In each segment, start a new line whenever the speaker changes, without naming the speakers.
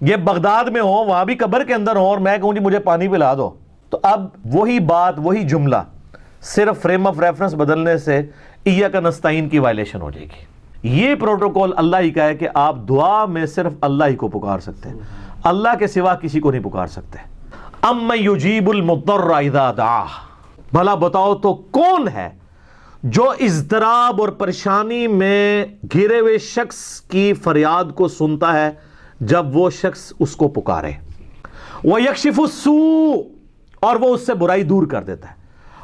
یہ بغداد میں ہو، وہاں بھی قبر کے اندر ہو، اور میں کہوں جی مجھے پانی پلا دو، تو اب وہی بات وہی جملہ صرف فریم آف ریفرنس بدلنے سے ایاک نستعین کی وائلیشن ہو جائے گی۔ یہ پروٹوکول اللہ ہی کا ہے کہ آپ دعا میں صرف اللہ ہی کو پکار سکتے ہیں، اللہ کے سوا کسی کو نہیں پکار سکتے۔ اَمَّن يُجِيبُ الْمُضْطَرَّ اِذَا دَعَاهُ، بھلا بتاؤ تو کون ہے جو اضطراب اور پریشانی میں گھرے ہوئے شخص کی فریاد کو سنتا ہے جب وہ شخص اس کو پکارے۔ وَيَكْشِفُ السُّوءَ، اور وہ اس سے برائی دور کر دیتا ہے۔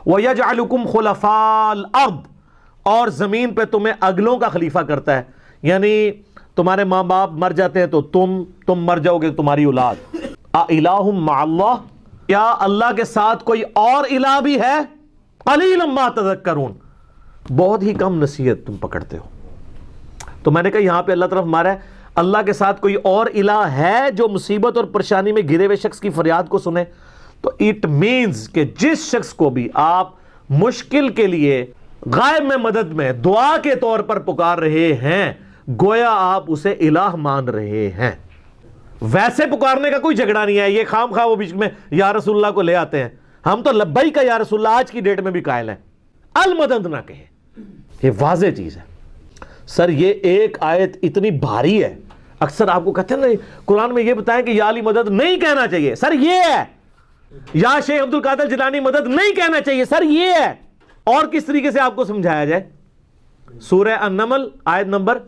وَيَجْعَلُكُمْ خُلَفَاءَ الْأَرْضِ، اور زمین پہ تمہیں اگلوں کا خلیفہ کرتا ہے، یعنی تمہارے ماں باپ مر جاتے ہیں تو تم مر جاؤ گے، تمہاری اولاد۔ اِلَٰهٌ مَّعَ اللَّهِ، کیا اللہ کے ساتھ کوئی اور الہ بھی ہے؟ قَلِيلًا مَّا تَذَكَّرُونَ، بہت ہی کم نصیحت تم پکڑتے ہو۔ تو میں نے کہا یہاں پہ اللہ طرف مارا ہے اللہ کے ساتھ کوئی اور الہ ہے جو مصیبت اور پریشانی میں گھرے ہوئے شخص کی فریاد کو سنے، تو اٹ مینز کہ جس شخص کو بھی آپ مشکل کے لیے غائب میں مدد میں دعا کے طور پر پکار رہے ہیں، گویا آپ اسے الہ مان رہے ہیں۔ ویسے پکارنے کا کوئی جھگڑا نہیں ہے، یہ خام خواہ وہ بیچ میں یا رسول اللہ کو لے آتے ہیں، ہم تو لبیک کا یا رسول اللہ آج کی ڈیٹ میں بھی قائل ہیں، المدد نہ کہیں، یہ واضح چیز ہے۔ سر یہ ایک آیت اتنی بھاری ہے، اکثر آپ کو کہتے ہیں نا قرآن میں یہ بتائیں کہ یا علی مدد نہیں کہنا چاہیے، سر یہ ہے، یا شیخ عبد القادر جیلانی مدد نہیں کہنا چاہیے، سر یہ ہے۔ اور کس طریقے سے آپ کو سمجھایا جائے؟ سورہ النمل آیت نمبر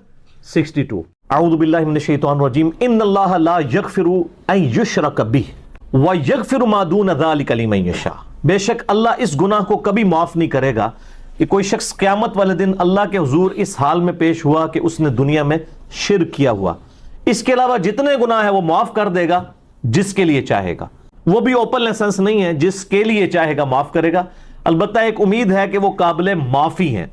62، اعوذ باللہ من الشیطان الرجیم، ان اللہ لا یغفر ان یشرک بہ ویغفر ما دون ذلک لمن یشاء، بے شک اللہ اس گناہ کو کبھی معاف نہیں کرے گا کہ کوئی شخص قیامت والے دن اللہ کے حضور اس حال میں پیش ہوا کہ اس نے دنیا میں شرک کیا ہوا، اس کے علاوہ جتنے گناہ ہیں وہ معاف کر دے گا جس کے لیے چاہے گا، وہ بھی اوپن لائسنس نہیں ہے، جس کے لیے چاہے گا معاف کرے گا، البتہ ایک امید ہے کہ وہ قابل معافی ہیں۔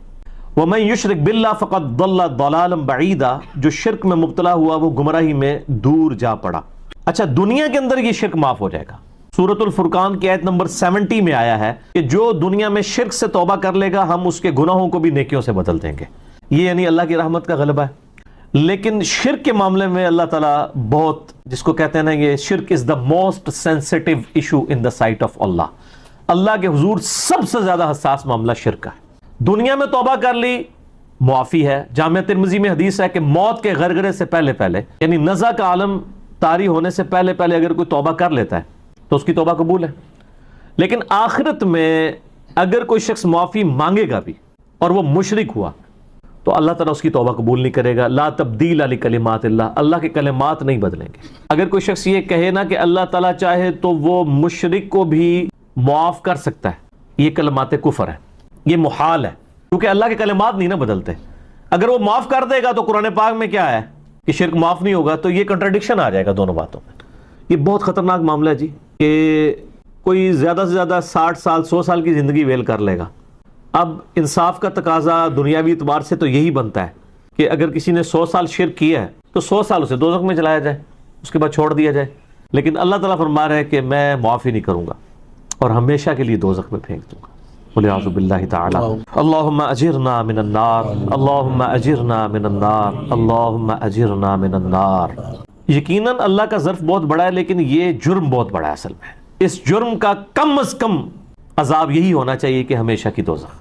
وَمَن يُشْرِكْ بِاللَّهِ فَقَدْ ضَلَّ ضَلَالًا بَعِيدًا، جو شرک میں مبتلا ہوا وہ گمراہی میں دور جا پڑا۔ اچھا دنیا کے اندر یہ شرک معاف ہو جائے گا، سورۃ الفرقان کی آیت نمبر 70 میں آیا ہے کہ جو دنیا میں شرک سے توبہ کر لے گا ہم اس کے گناہوں کو بھی نیکیوں سے بدل دیں گے، یہ یعنی اللہ کی رحمت کا غلبہ ہے۔ لیکن شرک کے معاملے میں اللہ تعالیٰ بہت، جس کو کہتے ہیں نا یہ شرک is the most sensitive issue in the sight of اللہ، اللہ کے حضور سب سے زیادہ حساس معاملہ شرک کا ہے۔ دنیا میں توبہ کر لی معافی ہے، جامعہ ترمذی میں حدیث ہے کہ موت کے غرغرے سے پہلے یعنی نزع کا عالم طاری ہونے سے پہلے اگر کوئی توبہ کر لیتا ہے تو اس کی توبہ قبول ہے، لیکن آخرت میں اگر کوئی شخص معافی مانگے گا بھی اور وہ مشرک ہوا تو اللہ تعالیٰ اس کی توبہ قبول نہیں کرے گا۔ لا تبدیل لکلمات اللہ، اللہ کے کلمات نہیں بدلیں گے۔ اگر کوئی شخص یہ کہے نا کہ اللہ تعالیٰ چاہے تو وہ مشرک کو بھی معاف کر سکتا ہے، یہ کلمات کفر ہے، یہ محال ہے، کیونکہ اللہ کے کلمات نہیں نا بدلتے۔ اگر وہ معاف کر دے گا تو قرآن پاک میں کیا ہے کہ شرک معاف نہیں ہوگا، تو یہ کنٹراڈکشن آ جائے گا دونوں باتوں میں۔ یہ بہت خطرناک معاملہ ہے جی، کہ کوئی زیادہ سے زیادہ 60 سال 100 سال کی زندگی ویل کر لے گا۔ اب انصاف کا تقاضا دنیاوی اعتبار سے تو یہی بنتا ہے کہ اگر کسی نے 100 سال شرک کیا ہے تو 100 سال اسے دوزخ میں چلایا جائے، اس کے بعد چھوڑ دیا جائے، لیکن اللہ تعالیٰ فرما رہا ہے کہ میں معافی نہیں کروں گا اور ہمیشہ کے لیے دوزخ میں پھینک دوں گا۔ والعیاذ باللہ تعالی۔ اللہم اجرنا من النار، اللہم اجرنا من النار، اللہم اجرنا من النار۔ یقیناً اللہ کا ظرف بہت بڑا ہے، لیکن یہ جرم بہت بڑا ہے اصل میں۔ اس جرم کا کم از کم عذاب یہی ہونا چاہیے کہ ہمیشہ کی دوزخ۔